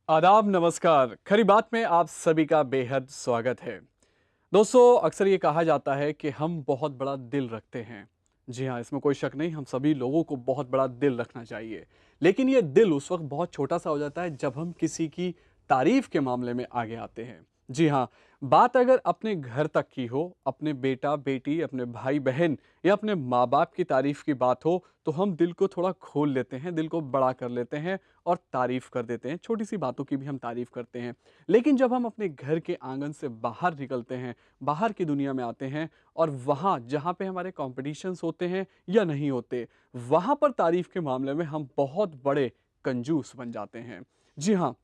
आदाब, नमस्कार। खरी बात में आप सभी का बेहद स्वागत है। दोस्तों, अक्सर ये कहा जाता है कि हम बहुत बड़ा दिल रखते हैं। जी हाँ, इसमें कोई शक नहीं, हम सभी लोगों को बहुत बड़ा दिल रखना चाहिए। लेकिन ये दिल उस वक़्त बहुत छोटा-सा हो जाता है जब हम किसी की तारीफ़ के मामले में आगे आते हैं। जी हाँ, बात अगर अपने घर तक की हो, अपने बेटा-बेटी, अपने भाई-बहन या अपने माँ-बाप की तारीफ़ की बात हो, तो हम दिल को थोड़ा खोल लेते हैं, दिल को बड़ा कर लेते हैं और तारीफ़ कर देते हैं। छोटी-सी बातों की भी हम तारीफ़ करते हैं। लेकिन जब हम अपने घर के आँगन से बाहर निकलते हैं, बाहर की दुनिया में आते हैं और वहाँ जहाँ पे हमारे कॉम्पिटिशन्स होते हैं या नहीं होते, वहाँ पर तारीफ़ के मामले में हम बहुत बड़े कंजूस बन जाते हैं। जी हाँ,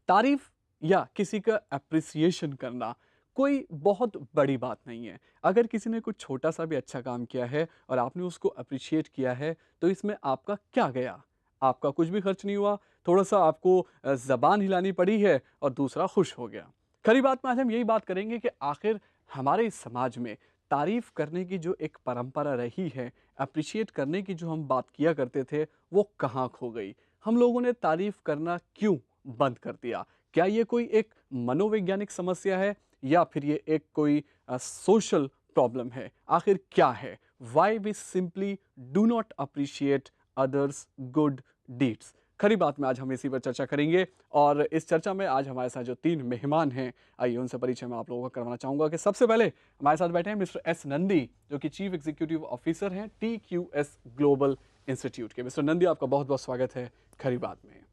तारीफ़ या किसी का एप्रिसिएशन करना कोई बहुत बड़ी बात नहीं है। अगर किसी ने कुछ छोटा-सा भी अच्छा काम किया है और आपने उसको एप्रिशिएट किया है, तो इसमें आपका क्या गया? आपका कुछ भी खर्च नहीं हुआ, थोड़ा-सा आपको ज़बान हिलानी पड़ी है और दूसरा खुश हो गया। खरी बात में आज हम यही बात करेंगे कि आखिर हमारे इस समाज में तारीफ़ करने की जो एक परंपरा रही है, एप्रिशिएट करने की जो हम बात किया करते थे, वो कहाँ खो गई? हम लोगों ने तारीफ़ करना क्यों बंद कर दिया? क्या ये कोई एक मनोवैज्ञानिक समस्या है या फिर ये एक कोई सोशल प्रॉब्लम है? आखिर क्या है? Why we simply do not appreciate others good deeds? खरी बात में आज हम इसी पर चर्चा करेंगे और इस चर्चा में आज हमारे साथ जो 3 मेहमान हैं, आइए उनसे परिचय मैं आप लोगों को करवाना चाहूँगा कि सबसे पहले हमारे साथ बैठे हैं मिस्टर एस नंदी, जो कि चीफ एग्जीक्यूटिव ऑफिसर हैं टीक्यूएस ग्लोबल इंस्टीट्यूट के। मिस्टर नंदी, आपका बहुत-बहुत स्वागत है खरी बात में।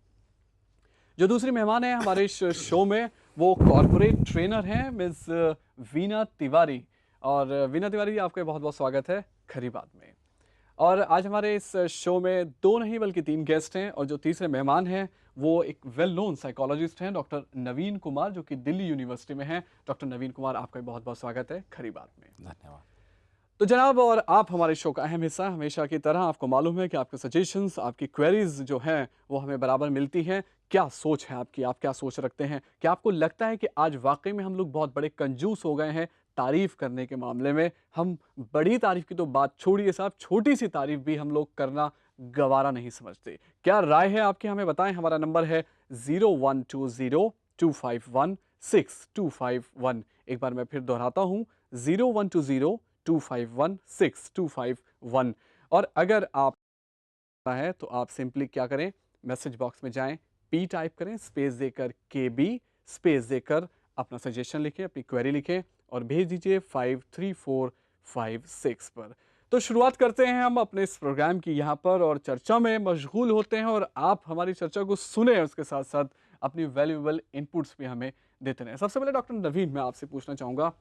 जो दूसरी मेहमान है हमारे इस शो में, वो कॉर्पोरेट ट्रेनर हैं मिस वीना तिवारी। और वीना तिवारी जी, आपका बहुत बहुत स्वागत है खरी बात में। और आज हमारे इस शो में दो नहीं बल्कि तीन गेस्ट हैं और जो तीसरे मेहमान हैं वो एक वेल नोन साइकोलॉजिस्ट हैं, डॉक्टर नवीन कुमार, जो कि दिल्ली यूनिवर्सिटी में हैं। डॉक्टर नवीन कुमार, आपका बहुत बहुत स्वागत है खरी बात में। धन्यवाद। तो जनाब, और आप हमारे शो का अहम हिस्सा, हमेशा की तरह आपको मालूम है कि आपके सजेशंस, आपकी क्वेरीज जो हैं वो हमें बराबर मिलती हैं। क्या सोच है आपकी, आप क्या सोच रखते हैं? क्या आपको लगता है कि आज वाकई में हम लोग बहुत बड़े कंजूस हो गए हैं तारीफ करने के मामले में? हम बड़ी तारीफ की तो बात छोड़िए साहब, छोटी सी तारीफ भी हम लोग करना गवारा नहीं समझते। क्या राय है आपकी, हमें बताएं। हमारा नंबर है 01202516 251। एक बार मैं फिर दोहराता हूँ, 01202516 251। और अगर आप है तो आप सिंपली क्या करें, मैसेज बॉक्स में जाएं, पी टाइप करें, स्पेस देकर के बी, स्पेस देकर अपना सजेशन लिखें, अपनी क्वेरी लिखें और भेज दीजिए 53456 पर। तो शुरुआत करते हैं हम अपने इस प्रोग्राम की यहाँ पर और चर्चा में मशगूल होते हैं और आप हमारी चर्चा को सुने, उसके साथ साथ अपनी वैल्यूएबल इनपुट्स भी हमें देते रहें। सबसे पहले डॉक्टर नवीन, मैं आपसे पूछना चाहूँगा,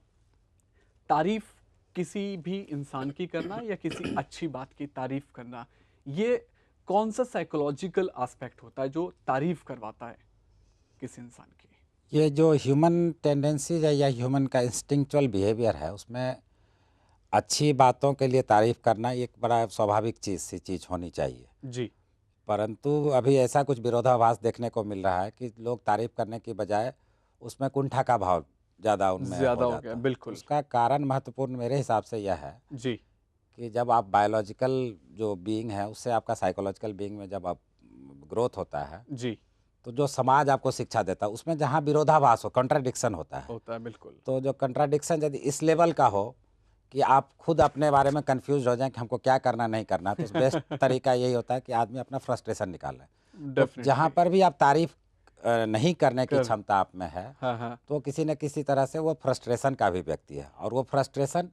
तारीफ किसी भी इंसान की करना या किसी अच्छी बात की तारीफ करना, ये कौन सा साइकोलॉजिकल एस्पेक्ट होता है जो तारीफ करवाता है किसी इंसान की? ये जो ह्यूमन टेंडेंसीज है या ह्यूमन का इंस्टिंक्चुअल बिहेवियर है, उसमें अच्छी बातों के लिए तारीफ करना एक बड़ा स्वाभाविक चीज़ होनी चाहिए। जी। परंतु अभी ऐसा कुछ विरोधाभास देखने को मिल रहा है कि लोग तारीफ करने की बजाय उसमें कुंठा का भाव ज़्यादा उनमें ज्यादा हो हो गया, जाता है। तो बिल्कुल। उसका कारण महत्वपूर्ण मेरे हिसाब से यह है जी। कि जब आप बायोलॉजिकल जो बीइंग है उससे आपका साइकोलॉजिकल बीइंग में जब आप ग्रोथ होता है, जी। तो जो समाज आपको शिक्षा देता है उसमें जहाँ विरोधाभास हो, कॉन्ट्राडिक्शन होता है। होता है, बिल्कुल। तो जो कॉन्ट्राडिक्शन यदि इस लेवल का हो कि आप खुद अपने बारे में कंफ्यूज हो जाएं कि हमको क्या करना नहीं करना, तो बेस्ट तरीका यही होता है कि आदमी अपना फ्रस्ट्रेशन निकाले। तो जहाँ डेफिनेटली। पर भी आप तारीफ नहीं करने की कर। क्षमता आप में है, हाँ, हाँ। तो किसी न किसी तरह से वो फ्रस्ट्रेशन का भी व्यक्ति है। और वो फ्रस्ट्रेशन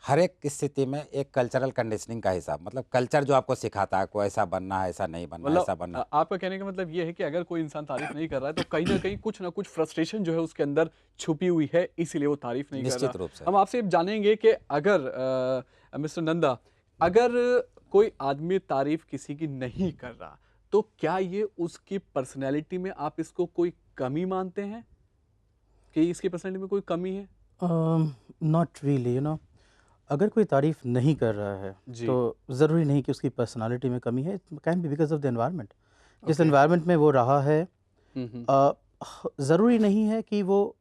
हर एक स्थिति में एक कल्चरल कंडीशनिंग का हिसाब, मतलब कल्चर जो आपको सिखाता है को ऐसा बनना है, ऐसा नहीं बनना, मतलब ऐसा बनना। आपका कहने का मतलब ये है कि अगर कोई इंसान तारीफ नहीं कर रहा है तो कहीं ना कहीं कुछ ना कुछ फ्रस्ट्रेशन जो है उसके अंदर छुपी हुई है, इसीलिए वो तारीफ नहीं कर रहा। निश्चित रूप से। हम आपसे जानेंगे कि अगर मिस्टर नंदा, अगर कोई आदमी तारीफ किसी की नहीं कर रहा, तो क्या ये उसकी पर्सनैलिटी में आप इसको कोई कमी मानते हैं कि इसकी पर्सनैलिटी में कोई कमी है? नॉट रियली, अगर कोई तारीफ़ नहीं कर रहा है, जी। तो ज़रूरी नहीं कि उसकी पर्सनैलिटी में कमी है। It can be because of the environment. जिस ओके। एनवायरनमेंट में वो रहा है, हम्म। अ, ह ज़रूरी नहीं है कि वो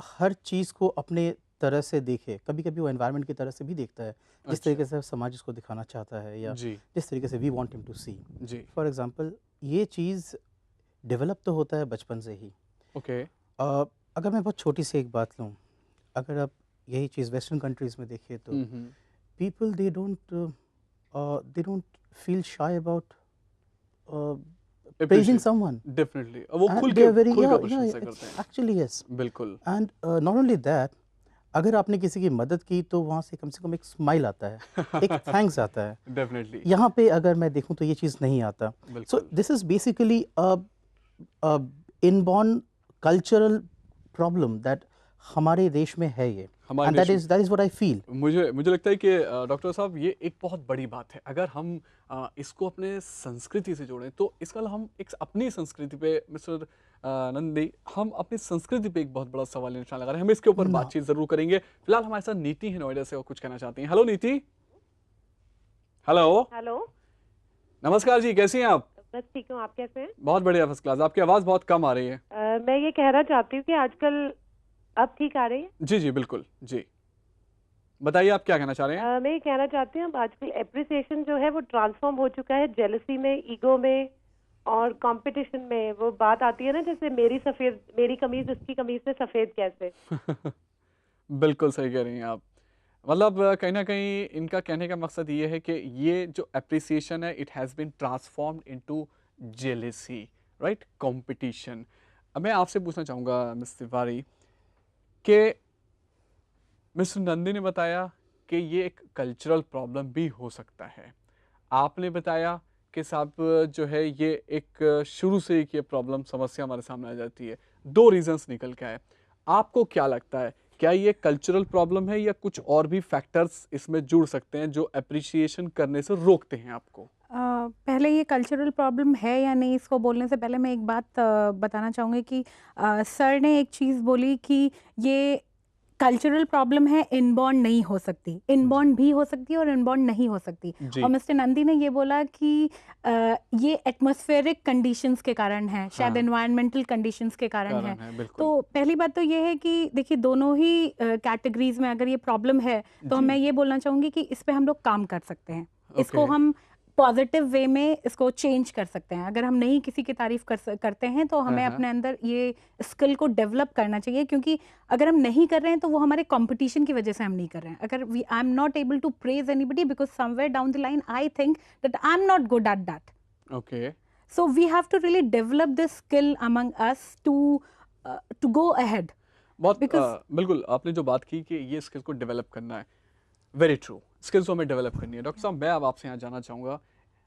हर चीज़ को अपने तरह से देखे। कभी-कभी वो एनवायरनमेंट की तरह से भी देखता है, जिस अच्छा। तरीके से समाज उसको दिखाना चाहता है या जी। जिस तरीके से we want him to see. जी। फॉर एग्ज़ाम्पल, ये चीज़ डेवलप तो होता है बचपन से ही। ओके। अगर मैं बहुत छोटी सी एक बात लूँ, अगर आप यही चीज़ वेस्टर्न कंट्रीज़ में देखिए तो people they don't feel shy about uh, praising appreciate someone, definitely वो and they are very, खुल yeah, कर yeah, प्रशंसा it's करते हैं। actually yes, बिल्कुल। and not only that, अगर आपने किसी की मदद की तो वहाँ से कम एक स्माइल आता है, एक थैंक्स आता है। डेफिनेटली। यहाँ पे अगर मैं देखूँ तो ये चीज़ नहीं आता। सो बिल्कुल। This is basically a inborn cultural problem that हमारे देश में है ये, हमारे एंड देश में that is what I feel. मुझे मुझे लगता है कि डॉक्टर साहब ये एक बहुत बड़ी बात है। अगर हम इसको अपने संस्कृति से जोड़ें तो इसका हम एक अपनी संस्कृति पे मिस्टर नंदी हम अपनी संस्कृति पे एक बहुत बड़ा सवाल निशान लगा रहे हैं। हम इसके ऊपर ना बातचीत ज़रूर करेंगे। फिलहाल हमारे साथ नीति है नोएडा से, वो कुछ कहना चाहती हैं। हेलो नीति। हेलो। हेलो। नमस्कार जी, कैसी हैं आप? बस ठीक हूँ, आप कैसे हैं? बहुत बढ़िया, फर्स्ट क्लास। आपकी आवाज़ बहुत कम आ रही है। मैं ये कहना चाहती हूँ कि आजकल अब ठीक आ रही है। जी जी बिल्कुल जी, बताइए आप क्या कहना चाह रहे हैं? मैं ये कहना चाहती हूँ अब आजकल एप्रिसिएशन जो है वो ट्रांसफॉर्म हो चुका है जेलसी में, ईगो में और कंपटीशन में। वो बात आती है ना, जैसे मेरी कमीज उसकी कमीज से सफेद कैसे। बिल्कुल सही कह रही हैं आप। मतलब कहीं न कहीं इनका कहने का मकसद ये है कि ये जो एप्रिसिएशन है it has been transformed into jealousy, right? Competition. अब मैं आपसे पूछना चाहूँगा मिस तिवारी कि मिस्टर नंदी ने बताया कि ये एक कल्चरल प्रॉब्लम भी हो सकता है। आपने बताया कि साहब जो है ये एक शुरू से एक ये प्रॉब्लम समस्या हमारे सामने आ जाती है। 2 रीज़न्स निकल के आए। आपको क्या लगता है, क्या ये कल्चरल प्रॉब्लम है या कुछ और भी फैक्टर्स इसमें जुड़ सकते हैं जो एप्रिसिएशन करने से रोकते हैं आपको? पहले ये कल्चरल प्रॉब्लम है या नहीं, इसको बोलने से पहले मैं एक बात बताना चाहूँगी कि सर ने एक चीज़ बोली कि ये कल्चरल प्रॉब्लम है, इनबॉर्न नहीं हो सकती। इनबॉर्न भी हो सकती है और इनबॉर्न नहीं हो सकती। जी। और मिस्टर नंदी ने ये बोला कि ये एटमॉस्फेरिक कंडीशंस के कारण है, शायद हाँ। एनवायरमेंटल कंडीशंस के कारण है। बिल्कुल। तो पहली बात तो ये है कि देखिए दोनों ही कैटेगरीज में अगर ये प्रॉब्लम है तो जी। मैं ये बोलना चाहूँगी कि इस पे हम लोग काम कर सकते हैं। इसको ओके। हम पॉजिटिव वे में इसको चेंज कर सकते हैं। अगर हम नहीं किसी की तारीफ करते हैं तो हमें हाँ। अपने अंदर ये स्किल को डेवलप करना चाहिए, क्योंकि अगर हम नहीं कर रहे हैं तो वो हमारे कंपटीशन की वजह से हम नहीं कर रहे हैं। अगर I am not able to praise anybody because somewhere down the line I think that I am not good at that, okay. So we have to really develop this skill among us to go ahead. बहुत Because- बिल्कुल आपने जो बात की कि ये skill को develop करना है, वेरी ट्रू। स्किल्स को हमें डेवलप करनी है। डॉक्टर साहब मैं अब आपसे यहाँ जानना चाहूँगा,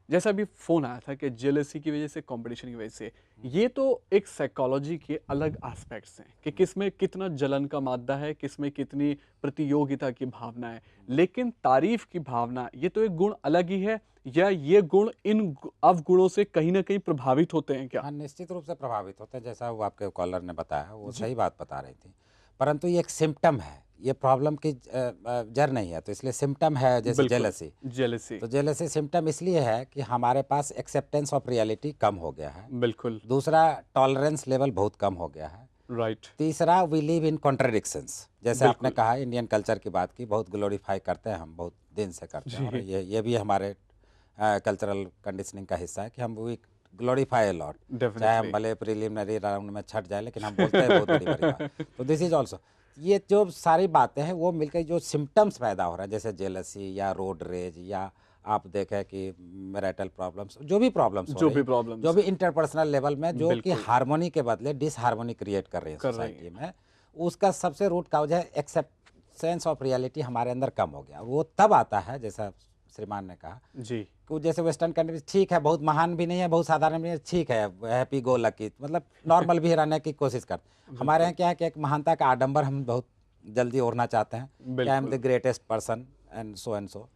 जैसा अभी फ़ोन आया था कि जेलसी की वजह से, कंपटीशन की वजह से, ये तो एक साइकोलॉजी के अलग एस्पेक्ट्स हैं कि किस में कितना जलन का मादा है, किस में कितनी प्रतियोगिता की भावना है। लेकिन तारीफ की भावना ये तो एक गुण अलग ही है, या ये गुण इन अवगुणों से कहीं ना कहीं प्रभावित होते हैं क्या? हाँ, निश्चित रूप से प्रभावित होते हैं। जैसा वो आपके कॉलर ने बताया, वो सही बात बता रही थी। परंतु ये एक सिम्पटम है, ये प्रॉब्लम की जड़ नहीं है। तो इसलिए सिम्पटम है, जैसे जेलसी। जेलसी तो जेलसी सिम्पटम इसलिए है कि हमारे पास एक्सेप्टेंस ऑफ रियलिटी कम हो गया है। बिल्कुल दूसरा, टॉलरेंस लेवल बहुत कम हो गया है। राइट। तीसरा, वी लिव इन कॉन्ट्रडिक्शंस। जैसे आपने बिल्कुल। कहा, इंडियन कल्चर की बात की, बहुत ग्लोरीफाई करते हैं हम, बहुत दिन से करते हैं। और ये भी हमारे कल्चरल कंडीशनिंग का हिस्सा है कि हम वी ग्लोरीफाई अ लॉट। चाहे हम डेफिनेटली भले प्रीलिमिनरी राउंड में छट जाए, लेकिन हम बोलते हैं बहुत बड़ी बड़ी बात। तो दिस इज ऑल्सो, ये जो सारी बातें हैं वो मिलकर जो सिम्टम्स पैदा हो रहे हैं, जैसे जेलसी या रोड रेज, या आप देखें कि मैरिटल प्रॉब्लम्स, जो भी प्रॉब्लेंस जो भी प्रॉब्लम्स जो भी इंटरपर्सनल लेवल में, जो कि बिल्कुल। हार्मोनी के बदले डिसहार्मोनी क्रिएट कर रही है कर रही सोसाइटी में, उसका सबसे रूट काउज है एक्सेप्टेंस ऑफ रियलिटी हमारे अंदर कम हो गया। वो तब आता है, जैसा श्रीमान ने कहा, जी कि जैसे वेस्टर्न कंट्रीज ठीक है, बहुत महान भी नहीं है, बहुत साधारण भी नहीं है, ठीक है, हैप्पी गो लकी, मतलब नॉर्मल भी रहने की कोशिश करते। हमारे यहाँ क्या है कि एक महानता का आडंबर हम बहुत जल्दी ओढ़ना चाहते हैं कि I am the greatest person and so.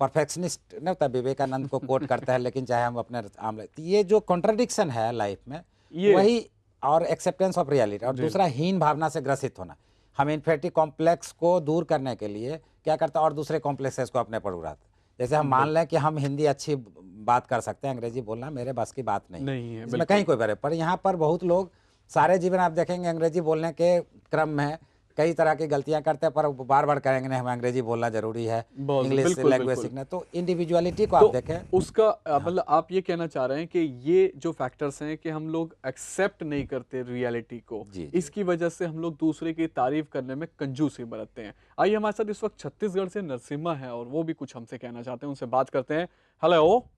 Perfectionist नहीं होता, विवेकानंद को कोट करता है, लेकिन चाहे हम अपने आमले, तो ये जो कॉन्ट्रडिक्शन है लाइफ में, वही, और एक्सेप्टेंस ऑफ रियलिटी, और दूसरा हीन भावना से ग्रसित होना। हम इन्फेरिटी कॉम्प्लेक्स को दूर करने के लिए क्या करते हैं, और दूसरे कॉम्प्लेक्सेस को अपने पर उड़ाते। जैसे हम मान लें कि हम हिंदी अच्छी बात कर सकते हैं, अंग्रेजी बोलना मेरे बस की बात नहीं है इसमें कहीं कोई बड़े, पर यहाँ पर बहुत लोग सारे जीवन आप देखेंगे अंग्रेजी बोलने के क्रम में कई तरह की गलतियां करते हैं, पर बार बार कहेंगे नहीं हमें अंग्रेजी बोलना जरूरी है, इंग्लिश बिल्कुल लैंग्वेज बिल्कुल। सीखना। तो इंडिविजुअलिटी को तो आप देखें। उसका हाँ मतलब आप ये कहना चाह रहे हैं कि ये जो फैक्टर्स हैं कि हम लोग एक्सेप्ट नहीं करते रियलिटी को, जी जी इसकी वजह से हम लोग दूसरे की तारीफ करने में कंजूसी बरतते हैं। आइए हमारे साथ इस वक्त छत्तीसगढ़ से नरसिम्हा है और वो भी कुछ हमसे कहना चाहते हैं, उनसे बात करते हैं। हेलो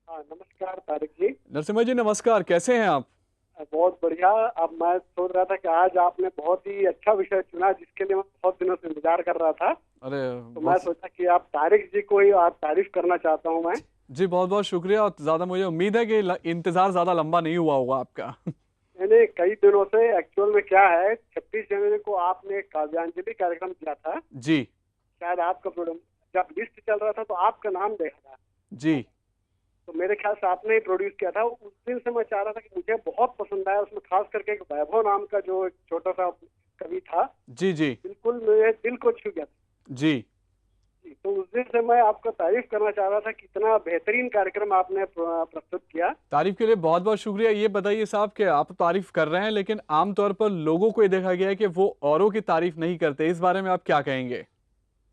हाँ, नमस्कार तारिक जी। नरसिम्हा जी, नमस्कार, कैसे हैं आप? बहुत बढ़िया। अब मैं सोच रहा था कि आज आपने बहुत ही अच्छा विषय चुना जिसके लिए मैं बहुत दिनों से इंतजार कर रहा था। अरे तो मैं सोचा कि आप तारिक जी को ही आज तारीफ करना चाहता हूँ मैं। जी बहुत बहुत शुक्रिया। और ज़्यादा मुझे उम्मीद है कि इंतज़ार ज़्यादा लंबा नहीं हुआ होगा आपका। मैंने कई दिनों से, एक्चुअल में क्या है, 26 जनवरी को आपने एक काव्यांजलि कार्यक्रम किया था, जी शायद आपका प्रोग्राम जब लिस्ट चल रहा था तो आपका नाम देखा था, जी तो मेरे ख्याल से आपने ही प्रोड्यूस किया था। उस दिन से मैं चाह रहा था कि मुझे बहुत पसंद आया, उसमें खास करके एक वैभव नाम का जो एक छोटा सा कवि था, जी जी बिल्कुल मेरे दिल को छू गया था। जी जी, तो उस दिन से मैं आपका तारीफ करना चाह रहा था कि इतना बेहतरीन कार्यक्रम आपने प्रस्तुत किया। तारीफ के लिए बहुत बहुत शुक्रिया। ये बताइए साहब कि आप तारीफ कर रहे हैं लेकिन आमतौर पर लोगों को ये देखा गया है कि वो औरों की तारीफ नहीं करते, इस बारे में आप क्या कहेंगे?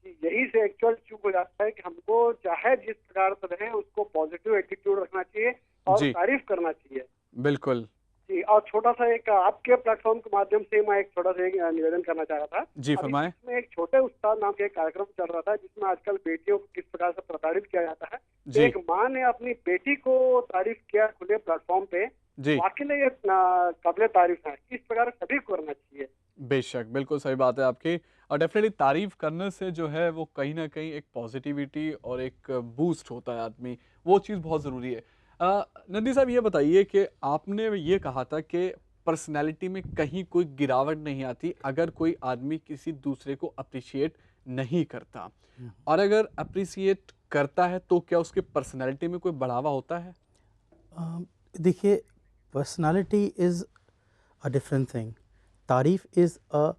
जी, यही से एक्चुअल चूक हो जाता है कि हमको चाहे जिस प्रकार से रहे उसको पॉजिटिव एटीट्यूड रखना चाहिए और जी तारीफ करना चाहिए। बिल्कुल। जी, और छोटा सा एक आपके प्लेटफॉर्म के माध्यम से मैं एक छोटा सा एक निवेदन करना चाह रहा था। जी अभी फरमाएं। इसमें एक छोटे उस्ताद नाम का एक कार्यक्रम चल रहा था जिसमें आजकल बेटियों को किस प्रकार से प्रताड़ित किया जाता है। तो जी एक माँ ने अपनी बेटी को तारीफ किया खुले प्लेटफॉर्म पे, जी वाकई में ये काबिले तारीफ है। इस प्रकार सभी को करना चाहिए। बेशक, बिल्कुल सही बात है आपकी। और डेफिनेटली तारीफ करने से जो है वो कहीं ना कहीं एक पॉजिटिविटी और एक बूस्ट होता है आदमी, वो चीज़ बहुत ज़रूरी है। नंदी साहब, ये बताइए कि आपने ये कहा था कि पर्सनैलिटी में कहीं कोई गिरावट नहीं आती अगर कोई आदमी किसी दूसरे को अप्रिशिएट नहीं करता, और अगर अप्रिशिएट करता है तो क्या उसके पर्सनैलिटी में कोई बढ़ावा होता है? देखिए, personality is a different thing. तारीफ इज़ अ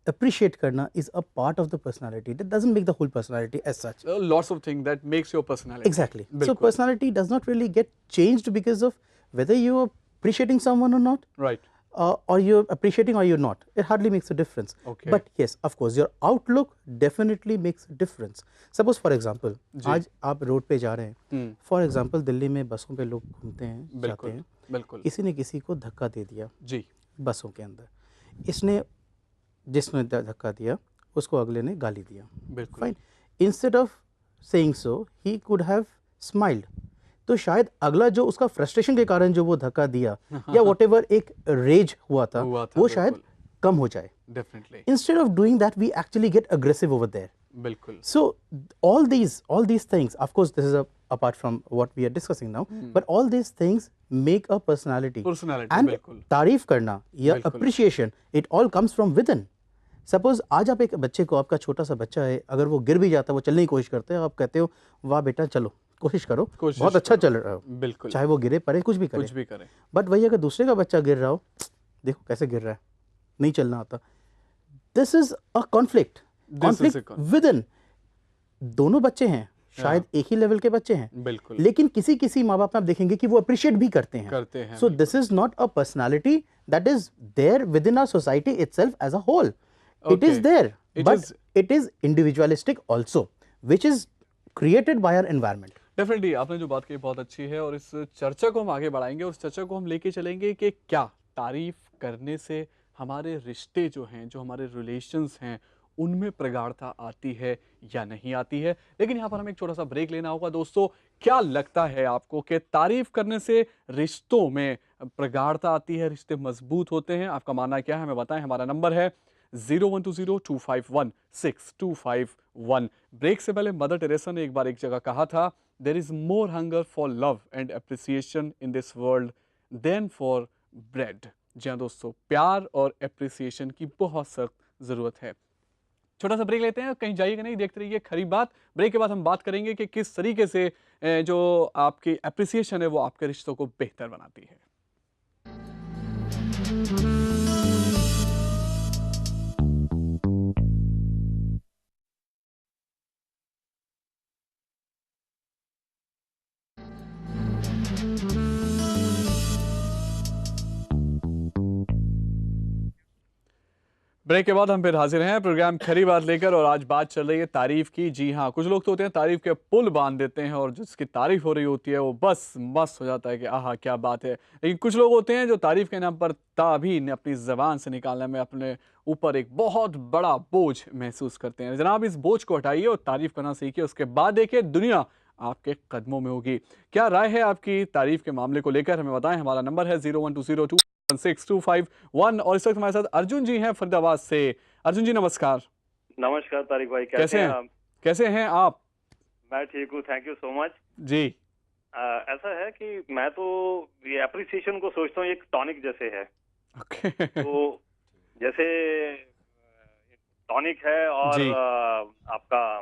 appreciate करना is a part of the personality. That doesn't make the whole personality as such. Lots of thing that makes your personality. Exactly. So बिल्कुल personality does not really get changed because of whether you are appreciating someone or not, right. or you're appreciating or you're not. It hardly makes a difference. Okay. But yes, of course, your outlook definitely makes a difference. Suppose for example, आज आप road पे जा रहे हैं, for example Delhi में बसों पे लोग घूमते हैं, जाते बिल्कुल हैं, बिल्कुल किसी ने किसी को धक्का दे दिया जी बसों के अंदर, इसने जिसने धक्का दिया उसको अगले ने गाली दिया, बिल्कुल fine. Instead of saying so he could have smiled, तो शायद अगला जो उसका फ्रस्ट्रेशन के कारण जो वो धक्का दिया या व्हाटएवर एक रेज हुआ था वो शायद बिल्कुल। कम हो जाए। Definitely instead of doing that we actually get aggressive over there. बिल्कुल So all these things, of course, this is apart from what we are discussing now, but all these things make a personality. Personality And बिल्कुल तारीफ करना या बिल्कुल। appreciation, it all comes from within. Suppose आज आप एक बच्चे को, आपका छोटा सा बच्चा है, अगर वो गिर भी जाता है, वो चलने की कोशिश करते हैं, आप कहते हो वाह बेटा चलो कोशिश करो, कोशिश बहुत अच्छा करो। चल रहा हो, बिल्कुल चाहे वो गिरे पड़े कुछ भी करे। कुछ भी करें। बट वही अगर दूसरे का बच्चा गिर रहा हो, देखो कैसे गिर रहा है, नहीं चलना आता, this is a conflict, This is a conflict conflict. With in. दोनों बच्चे हैं, शायद एक ही लेवल के बच्चे हैं, बिल्कुल लेकिन किसी किसी माँ बाप में आप देखेंगे कि वो अप्रिशिएट भी करते हैं। करते हैं so this is not a personality that is there within our society itself as a whole. It is Okay. There, It but is- it is individualistic also, which is created by our environment. Definitely आपने जो बात कही बहुत अच्छी है, और इस चर्चा को हम आगे बढ़ाएंगे और इस चर्चा को हम लेके चलेंगे कि क्या तारीफ करने से हमारे रिश्ते जो हैं, जो हमारे रिलेशंस हैं, उनमें प्रगाढ़ता आती है या नहीं आती है। लेकिन यहाँ पर हमें एक छोटा सा ब्रेक लेना होगा। दोस्तों, क्या लगता है आपको कि तारीफ करने से रिश्तों में प्रगाढ़ता आती है, रिश्ते मजबूत होते हैं? आपका मानना क्या है, हमें बताएं। हमारा नंबर है 0120251651। ब्रेक से पहले मदर टेरेसा ने एक बार एक जगह कहा था, there is more hunger for love and appreciation in this world than for bread. जी हाँ दोस्तों, प्यार और अप्रिसिएशन की बहुत सख्त ज़रूरत है। छोटा सा ब्रेक लेते हैं, कहीं जाइएगा नहीं, देखते रहिए खरी बात। ब्रेक के बाद हम बात करेंगे कि किस तरीके से जो आपकी अप्रिसिएशन है वो आपके रिश्तों को बेहतर बनाती है। ब्रेक के बाद हम फिर हाजिर हैं प्रोग्राम खरी बात लेकर, और आज बात चल रही है तारीफ की। जी हाँ, कुछ लोग तो होते हैं तारीफ के पुल बांध देते हैं, और जिसकी तारीफ हो रही होती है वो बस मस्त हो जाता है कि आहा क्या बात है। लेकिन कुछ लोग होते हैं जो तारीफ के नाम पर भी अपनी जबान से निकालने में अपने ऊपर एक बहुत बड़ा बोझ महसूस करते हैं। जनाब, इस बोझ को हटाइए और तारीफ करना सीखिए, उसके बाद देखिए दुनिया आपके कदमों में होगी। क्या राय है आपकी तारीफ के मामले को लेकर, हमें बताएं। हमारा नंबर है 01202616251, और इस वक्त हमारे साथ अर्जुन जी हैं फरीदाबाद से। अर्जुन जी नमस्कार। नमस्कार तारिक भाई, कैसे कैसे हैं हैं? आप? कैसे हैं आप? मैं ठीक हूँ, थैंक यू सो मच। जी। ऐसा है कि मैं तो ये एप्रिसिएशन को सोचता हूँ एक टॉनिक जैसे है। ओके। तो जैसे टॉनिक है, और जी। आपका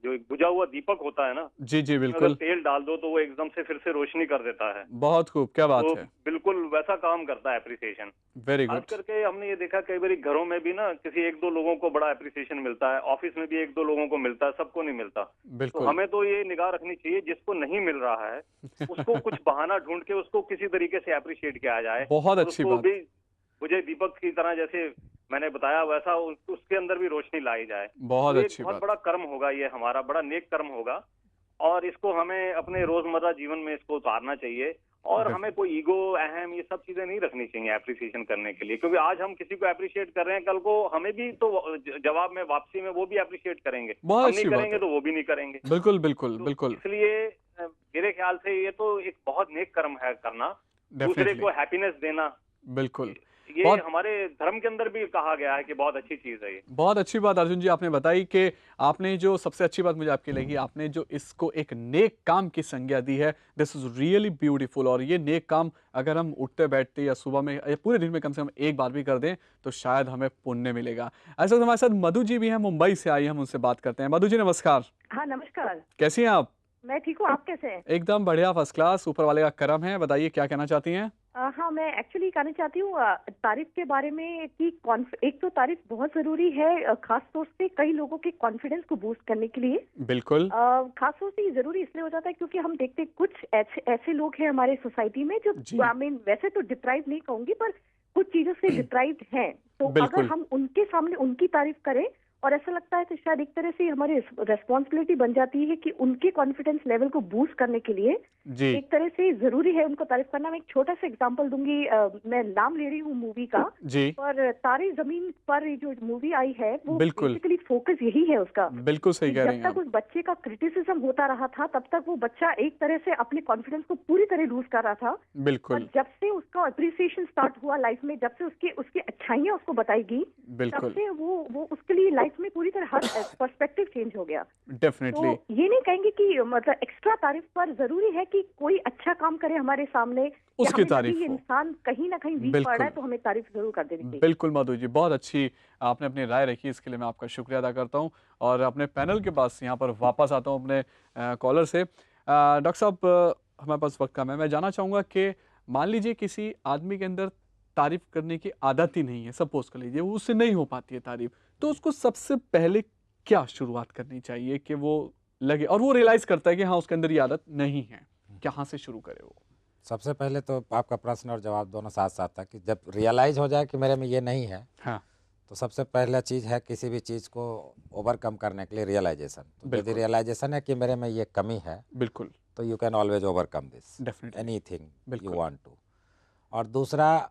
जो एक बुझा हुआ दीपक होता है ना, जी जी अगर बिल्कुल, तेल डाल दो तो वो एकदम से फिर से रोशनी कर देता है। बहुत खूब, क्या बात तो है। बिल्कुल वैसा काम करता है एप्रिसिएशन। वेरी खास गुड। करके हमने ये देखा कई बार घरों में भी ना, किसी एक दो लोगों को बड़ा एप्रिसिएशन मिलता है, ऑफिस में भी एक दो लोगों को मिलता है, सबको नहीं मिलता। तो बिल्कुल। हमें तो ये निगाह रखनी चाहिए, जिसको नहीं मिल रहा है उसको कुछ बहाना ढूंढ के उसको किसी तरीके से एप्रिशिएट किया जाए। बहुत और अच्छी उसको बात। भी मुझे दीपक की तरह, जैसे मैंने बताया वैसा उसके अंदर भी रोशनी लाई जाए। बहुत तो एक अच्छी बहुत बात। बड़ा कर्म होगा, ये हमारा बड़ा नेक कर्म होगा, और इसको हमें अपने रोजमर्रा जीवन में इसको उतारना चाहिए। और हमें कोई ईगो, अहम, ये सब चीजें नहीं रखनी चाहिए एप्रिसिएशन करने के लिए, क्योंकि आज हम किसी को एप्रिशिएट कर रहे हैं, कल को हमें भी तो जवाब में, वापसी में वो भी एप्रिशिएट करेंगे। बहुत हम अच्छी नहीं बात करेंगे है। तो वो भी नहीं करेंगे। बिल्कुल बिल्कुल तो बिल्कुल। इसलिए मेरे ख्याल से ये तो एक बहुत नेक कर्म है करना, दूसरे डेफिनेटली। को हैप्पीनेस देना। बिल्कुल। ये बहुत हमारे धर्म के अंदर भी कहा गया है कि बहुत अच्छी चीज है ये। बहुत अच्छी बात अर्जुन जी आपने बताई कि आपने जो सबसे अच्छी बात मुझे आपकी लगी, आपने जो इसको एक नेक काम की संज्ञा दी है। This is really beautiful. और ये नेक काम अगर हम उठते बैठते या सुबह में या पूरे दिन में कम से कम एक बार भी कर दें तो शायद हमें पुण्य मिलेगा। ऐसा हमारे साथ मधु जी भी हैं, मुंबई से आई, हम उनसे बात करते हैं। मधु जी नमस्कार। हाँ नमस्कार। कैसी हैं आप? मैं ठीक हूँ, आप कैसे हैं? एकदम बढ़िया, फर्स्ट क्लास, ऊपर वाले का करम है। बताइए क्या कहना चाहती हैं? हाँ, मैं एक्चुअली कहना चाहती हूँ तारीफ के बारे में कि एक तो तारीफ बहुत जरूरी है, खास तौर से कई लोगों के कॉन्फिडेंस को बूस्ट करने के लिए। बिल्कुल। खास तौर से ये जरूरी इसलिए हो जाता है क्योंकि हम देखते हैं कुछ ऐसे लोग हैं हमारे सोसाइटी में जो जी। आई मीन वैसे तो डिप्राइव नहीं कहूंगी, पर कुछ चीजों से डिप्राइव्ड हैं। तो बिल्कुल। अगर हम उनके सामने उनकी तारीफ करें, और ऐसा लगता है तो शायद एक तरह से हमारी रेस्पॉन्सिबिलिटी बन जाती है कि उनके कॉन्फिडेंस लेवल को बूस्ट करने के लिए जी। एक तरह से जरूरी है उनको तारीफ करना। मैं एक छोटा सा एग्जांपल दूंगी, मैं नाम ले रही हूँ मूवी का, जी। पर तारे जमीन पर ये जो मूवी आई है वो बिल्कुल। बेसिकली फोकस यही है उसका। बिल्कुल सही कह रही जब हैं तक आप। उस बच्चे का क्रिटिसिज्म होता रहा था तब तक वो बच्चा एक तरह से अपने कॉन्फिडेंस को पूरी तरह लूज कर रहा था। और बिल्कुल जब से उसका अप्रिसिएशन स्टार्ट हुआ लाइफ में, जब से उसकी अच्छाइयाँ उसको बताई गई, तब बिल्कुल। से वो उसके लिए लाइफ में पूरी तरह हर पर्सपेक्टिव चेंज हो गया। डेफिनेटली। तो ये नहीं कहेंगे कि मतलब एक्स्ट्रा तारीफ पर जरूरी है कि कोई अच्छा काम करे हमारे सामने, या उसकी हमें तारीफ जब भी ये हो। इंसान कहीं ना कहीं वीक पड़ रहा है तो हमें तारीफ जरूर कर देनी चाहिए। बिल्कुल मधु जी, बहुत अच्छी आपने अपनी राय रखी, इसके लिए मैं आपका शुक्रिया अदा करता हूं। और अपने पैनल के पास यहाँ पर वापस आता हूं अपने कॉलर से। डॉक्टर साहब, हमारे पास वक्त कम है, मैं जानना चाहूँगा कि मान लीजिए किसी आदमी के अंदर तारीफ करने की आदत ही नहीं है, सपोज कर लीजिए वो उससे नहीं हो पाती है तारीफ, तो उसको सबसे पहले क्या शुरुआत करनी चाहिए कि वो लगे और वो रियलाइज करता है कि हाँ उसके अंदर ये आदत नहीं है, कहाँ से शुरू करे वो? सबसे पहले तो आपका प्रश्न और जवाब दोनों साथ साथ था कि जब रियलाइज हो जाए कि मेरे में ये नहीं है, हाँ तो सबसे पहला चीज़ है किसी भी चीज़ को ओवरकम करने के लिए रियलाइजेशन। तो यदि बिल्कुल। रियलाइजेशन है कि मेरे में ये कमी है, बिल्कुल। तो you can always overcome this definitely. Anything you बिल्कुल। Want to. और दूसरा,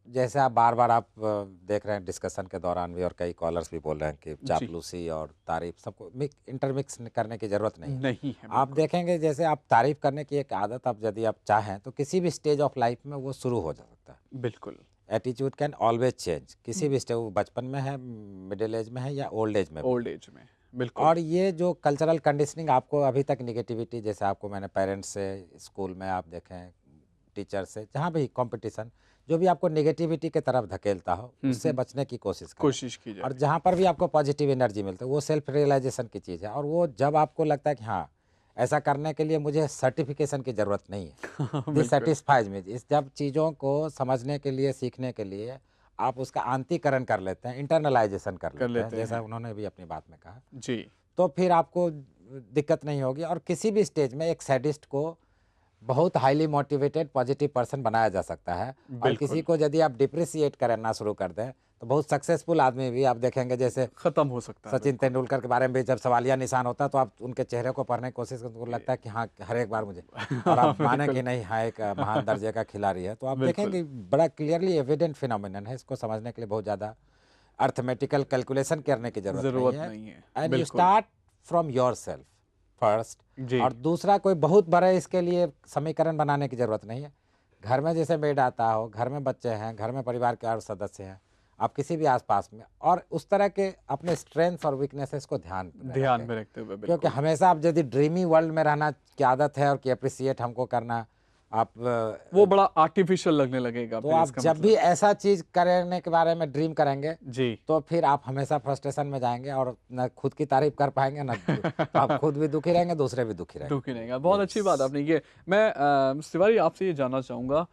जैसे आप बार बार आप देख रहे हैं डिस्कशन के दौरान भी, और कई कॉलर्स भी बोल रहे हैं कि चापलूसी और तारीफ सबको इंटरमिक्स करने की ज़रूरत नहीं है। नहीं है। आप देखेंगे जैसे आप तारीफ करने की एक आदत आप यदि आप चाहें तो किसी भी स्टेज ऑफ लाइफ में वो शुरू हो सकता है। बिल्कुल। एटीट्यूड कैन ऑलवेज चेंज, किसी भी स्टेज, वो बचपन में है, मिडिल एज में है या ओल्ड एज में भी। ओल्ड एज में। बिल्कुल। और ये जो कल्चरल कंडीशनिंग आपको अभी तक निगेटिविटी, जैसे आपको मैंने पेरेंट्स से, स्कूल में आप देखें, टीचर से, जहाँ भी कंपटीशन, जो भी आपको नेगेटिविटी की तरफ धकेलता हो उससे बचने की कोशिश करें। कोशिश की जाए। और जहाँ पर भी आपको पॉजिटिव एनर्जी मिलता है वो सेल्फ रियलाइजेशन की चीज़ है। और वो जब आपको लगता है कि हाँ ऐसा करने के लिए मुझे सर्टिफिकेशन की ज़रूरत नहीं है, दिस सेटिस्फाइज मी, इस जब चीज़ों को समझने के लिए, सीखने के लिए आप उसका आंतीकरण कर लेते हैं, इंटरनलाइजेशन कर लेते हैं, जैसा उन्होंने भी अपनी बात में कहा, जी। तो फिर आपको दिक्कत नहीं होगी। और किसी भी स्टेज में एक सैडिस्ट को बहुत हाईली मोटिवेटेड पॉजिटिव पर्सन बनाया जा सकता है। और बिल्कुल। किसी को यदि आप डिप्रिसिएट करना शुरू कर दें तो बहुत सक्सेसफुल आदमी भी आप देखेंगे, जैसे खत्म हो सकता है। सचिन तेंदुलकर के बारे में भी जब सवालिया निशान होता है तो आप उनके चेहरे को पढ़ने की कोशिश करते, उनको लगता है कि हाँ हर एक बार मुझे, और आप माने कि नहीं हाँ एक महान दर्जे का खिलाड़ी है। तो आप देखेंगे बड़ा क्लियरली एविडेंट फिनोमिनन है, इसको समझने के लिए बहुत ज़्यादा अर्थमेटिकल कैलकुलेशन करने की जरूरत नहीं है। And you start from your self first. और दूसरा, कोई बहुत बड़े इसके लिए समीकरण बनाने की जरूरत नहीं है। घर में जैसे मेड आता हो, घर में बच्चे हैं, घर में परिवार के और सदस्य हैं, आप किसी भी आसपास में, और उस तरह के अपने स्ट्रेंथ्स और वीकनेसेस को ध्यान में रखते हुए, क्योंकि हमेशा आप यदि ड्रीमी वर्ल्ड में रहना की आदत है और कि अप्रिसिएट हमको करना, आप वो बड़ा आर्टिफिशियल लगने लगेगा। तो आप जब भी ऐसा चीज करने के बारे में ड्रीम करेंगे जी, तो फिर आप हमेशा फ्रस्ट्रेशन में जाएंगे और न खुद की तारीफ कर पाएंगे, न तो आप खुद भी दुखी रहेंगे, दूसरे भी दुखी रहेंगे। बहुत अच्छी बात आपने ये। मैं तिवारी आपसे ये जानना चाहूंगा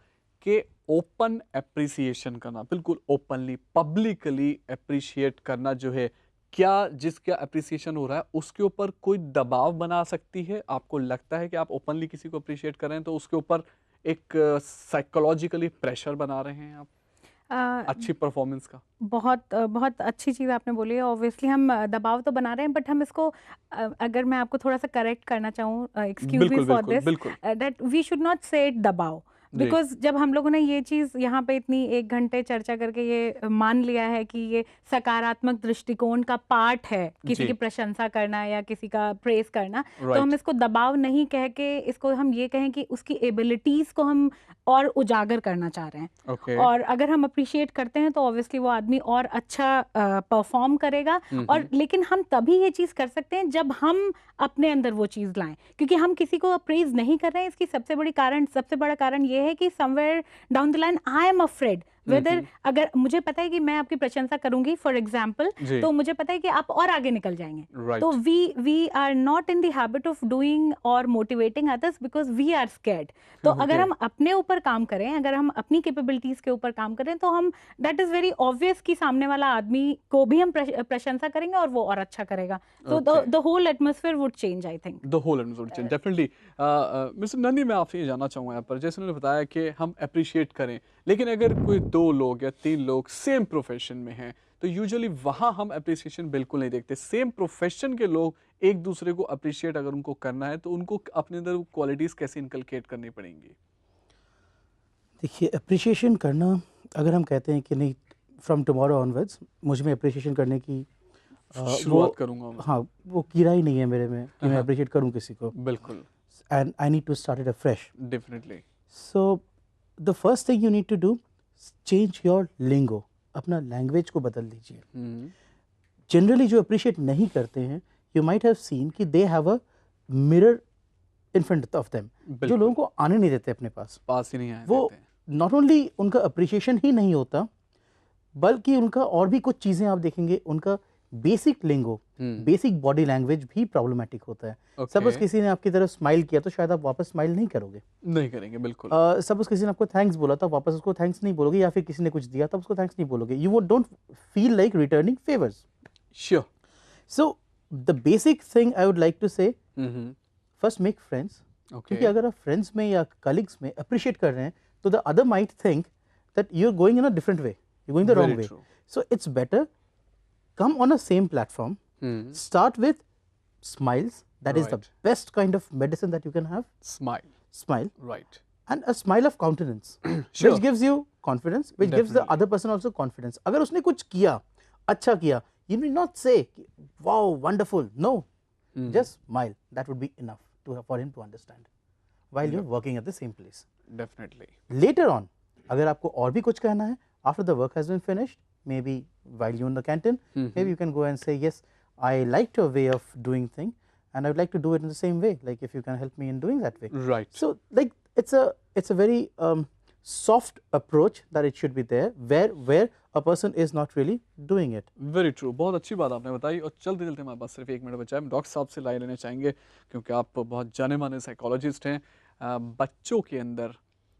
कि ओपन एप्रिसिएशन करना, बिल्कुल ओपनली पब्लिकली अप्रिशिएट करना जो है, क्या जिसका अप्रिसिएशन हो रहा है उसके ऊपर कोई दबाव बना सकती है? आपको लगता है कि आप ओपनली किसी को अप्रिशिएट कर रहे हैं तो उसके ऊपर एक साइकोलॉजिकली प्रेशर बना रहे हैं आप अच्छी परफॉर्मेंस का? बहुत अच्छी चीज़ आपने बोली है। ऑब्वियसली हम दबाव तो बना रहे हैं, बट हम इसको अगर मैं आपको थोड़ा सा करेक्ट करना चाहूँ, excuse me for this, that we should not say it दबाव, बिकॉज जब हम लोगों ने ये चीज़ यहाँ पे इतनी 1 घंटे चर्चा करके ये मान लिया है कि ये सकारात्मक दृष्टिकोण का पार्ट है, किसी की प्रशंसा करना या किसी का प्रेस करना, तो हम इसको दबाव नहीं कह के इसको हम ये कहें कि उसकी एबिलिटीज को हम और उजागर करना चाह रहे हैं। और अगर हम अप्रिशिएट करते हैं तो ऑब्वियसली वो आदमी और अच्छा परफॉर्म करेगा। और लेकिन हम तभी ये चीज़ कर सकते हैं जब हम अपने अंदर वो चीज़ लाएं, क्योंकि हम किसी को अप्रेज नहीं कर रहे हैं। इसकी सबसे बड़ा कारण ये है कि somewhere down the line I am afraid whether, अगर मुझे पता है कि मैं आपकी प्रशंसा करूंगी फॉर एग्जाम्पल, तो मुझे पता है कि आप और आगे निकल जाएंगे। तो we are not in the habit of doing और motivating others because we are scared. तो अगर हम अपने ऊपर काम करें, अगर हम अपनी कैपेबिलिटीज के ऊपर काम करें, तो हम दैट इज वेरी ऑब्वियस कि सामने वाला आदमी को भी हम प्रशंसा करेंगे और वो और अच्छा करेगा। तो the whole atmosphere would change, I think the whole atmosphere would change definitely. Mister Nandi, मैं आपसे ये जानना चाहूँगा यहाँ पर, जैसे उन्होंने बताया कि हम अप्रिशिएट करें, लेकिन अगर कोई 2 लोग या 3 लोग सेम प्रोफेशन में हैं तो यूजुअली वहाँ हम अप्रिसिएशन बिल्कुल नहीं देखते। सेम प्रोफेशन के लोग एक दूसरे को अप्रिशिएट अगर उनको करना है तो उनको अपने अंदर क्वालिटीज़ कैसे इनकलकेट करनी पड़ेंगी? देखिए, अप्रिशिएशन करना, अगर हम कहते हैं कि नहीं फ्रॉम टुमारो ऑनवर्ड्स मुझ में अप्रिशिएशन करने की शुरुआत करूंगा, हाँ, वो कीड़ा ही नहीं है मेरे में कि मैं अप्रिशिएट करूं किसी को। बिल्कुल। And I need to start it afresh. Definitely. So the first thing you need to do, change your lingo, अपना लैंग्वेज को बदल दीजिए। जनरली जो अप्रिशिएट नहीं करते हैं, यू माइट हैव सीन कि they have a mirror in front of them, जो लोगों को आने नहीं देते अपने पास ही नहीं आने वो देते। नॉट ओनली उनका अप्रिशिएशन ही नहीं होता, बल्कि उनका और भी कुछ चीज़ें आप देखेंगे, उनका बेसिक लिंगो, बेसिक बॉडी लैंग्वेज भी प्रॉब्लमैटिक होता है। सपोज किसी ने आपकी तरफ स्माइल किया तो शायद आप वापस स्माइल नहीं करोगे, नहीं करेंगे, बिल्कुल। सपोज किसी ने आपको थैंक्स बोला तो वापस उसको थैंक्स नहीं बोलोगे, या फिर किसी ने कुछ दिया तो उसको थैंक्स नहीं बोलोगे। यू वो don't feel like returning favours. Sure. So the basic thing I would like to say, first make friends, क्योंकि अगर आप फ्रेंड्स में या कलीग्स में अप्रिशिएट कर रहे हैं तो the other might think that you are going in a different way, you going the wrong way. So it's better come on a same platform, start with smiles, that is the best kind of medicine that you can have. Smile, right, and a smile of countenance sure. which gives you confidence, which gives the other person also confidence. अगर उसने कुछ किया, अच्छा किया, you need not say wow wonderful, no, just smile, that would be enough for him to understand while you're working at the same place. Definitely. Later on, अगर आपको और भी कुछ कहना है, after the work has been finished, maybe while you're in the canteen, maybe you can go and say, yes, I liked your way of doing thing and I would like to do it in the same way, like if you can help me in doing that way. Right. So like it's a very soft approach that it should be there, where a person is not really doing it. Very true. बहुत अच्छी बात आपने बताई। और चलते चलते हमारे पास सिर्फ 1 मिनट बचा है, हम डॉक्टर साहब से राय लेना चाहेंगे क्योंकि आप बहुत जाने माने साइकोलॉजिस्ट हैं। बच्चों के अंदर,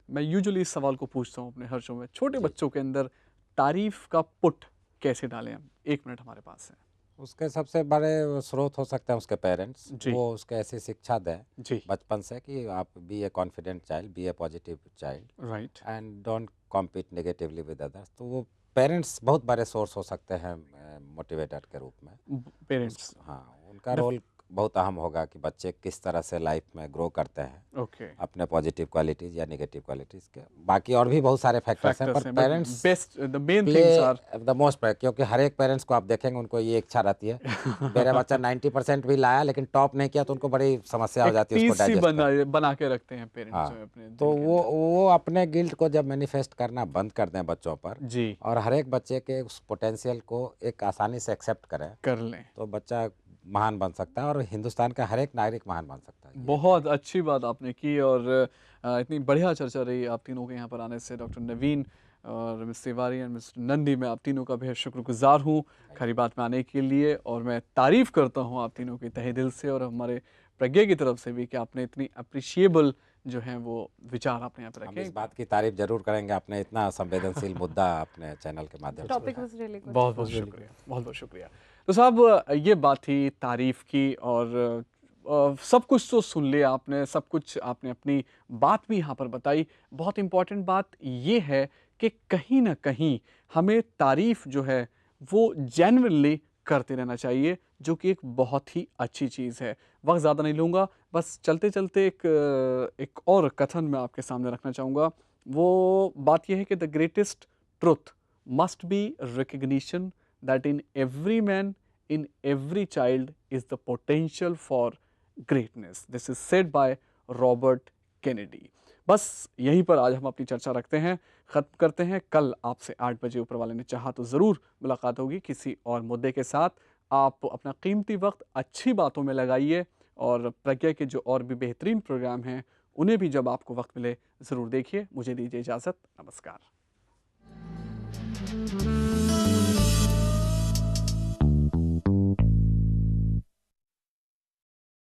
मैं यूजुअली इस सवाल को पूछता हूँ अपने हर शो में, छोटे बच्चों के अंदर तारीफ का पुट कैसे डालें हम? 1 मिनट हमारे पास है। उसके सबसे बड़े स्रोत हो सकते हैं उसके पेरेंट्स, जी। वो उसके ऐसी शिक्षा दें जी। बचपन से कि आप be a confident child, be a positive child right. And don't compete negatively with others. तो वो पेरेंट्स बहुत बड़े सोर्स हो सकते हैं मोटिवेटर के रूप में। पेरेंट्स। हाँ, उनका रोल बहुत अहम होगा कि बच्चे किस तरह से लाइफ में ग्रो करते हैं ओके। अपने पॉजिटिव क्वालिटीज या नेगेटिव क्वालिटीज के। बाकी और भी बहुत सारे फैक्टर्स हैं, फैक्टर्स पर हैं, but parents best the main play things are the most, क्योंकि हर एक पेरेंट्स को आप देखेंगे उनको ये इच्छा रहती है मेरा बच्चा 90% भी लाया लेकिन टॉप नहीं किया, तो उनको बड़ी समस्या हो एक जाती है उसको पीस सी डाइजेस्ट बना के रखते हैं पेरेंट्स हाँ, जो है अपने तो दिल के वो अंदर। वो अपने गिल्ट को जब मैनिफेस्ट करना बंद कर दें बच्चों पर, जी। और हर एक बच्चे के उस पोटेंशियल को एक आसानी से एक्सेप्ट करें, कर लें। तो बच्चा महान बन सकता है और हिंदुस्तान का हर एक नागरिक महान बन सकता है। ये बहुत अच्छी बात आपने की, और इतनी बढ़िया चर्चा रही आप तीनों के यहाँ पर आने से। डॉक्टर नवीन और miss Tiwari and mister Nandi, मैं आप तीनों का बेहद शुक्रगुजार हूँ खरी बात में आने के लिए, और मैं तारीफ़ करता हूँ आप तीनों की तहे दिल से, और हमारे प्रज्ञा की तरफ से भी कि आपने इतनी अप्रिशिएबल जो है वो विचार आपने यहाँ पर हम रखे। इस बात की तारीफ जरूर करेंगे, आपने इतना संवेदनशील मुद्दा अपने चैनल के माध्यम से टॉपिक उठाया। Was really good. बहुत बहुत शुक्रिया, बहुत बहुत शुक्रिया। तो साहब, ये बात थी तारीफ़ की, और सब कुछ तो सुन लिया आपने, सब कुछ आपने अपनी बात भी यहाँ पर बताई। बहुत इम्पोर्टेंट बात ये है कि कहीं न कहीं हमें तारीफ़ जो है वो जेन्युइनली करते रहना चाहिए, जो कि एक बहुत ही अच्छी चीज़ है। वक्त ज़्यादा नहीं लूँगा, बस चलते-चलते एक और कथन मैं आपके सामने रखना चाहूँगा। वो बात ये है कि the greatest truth must be recognition that in every man, in every child is the potential for greatness. This is said by Robert Kennedy. बस यहीं पर आज हम अपनी चर्चा रखते हैं, ख़त्म करते हैं। कल आपसे 8 बजे ऊपर वाले ने चाहा तो ज़रूर मुलाकात होगी किसी और मुद्दे के साथ। आप अपना कीमती वक्त अच्छी बातों में लगाइए, और प्रज्ञा के जो और भी बेहतरीन प्रोग्राम हैं उन्हें भी जब आपको वक्त मिले ज़रूर देखिए। मुझे दीजिए इजाज़त, नमस्कार।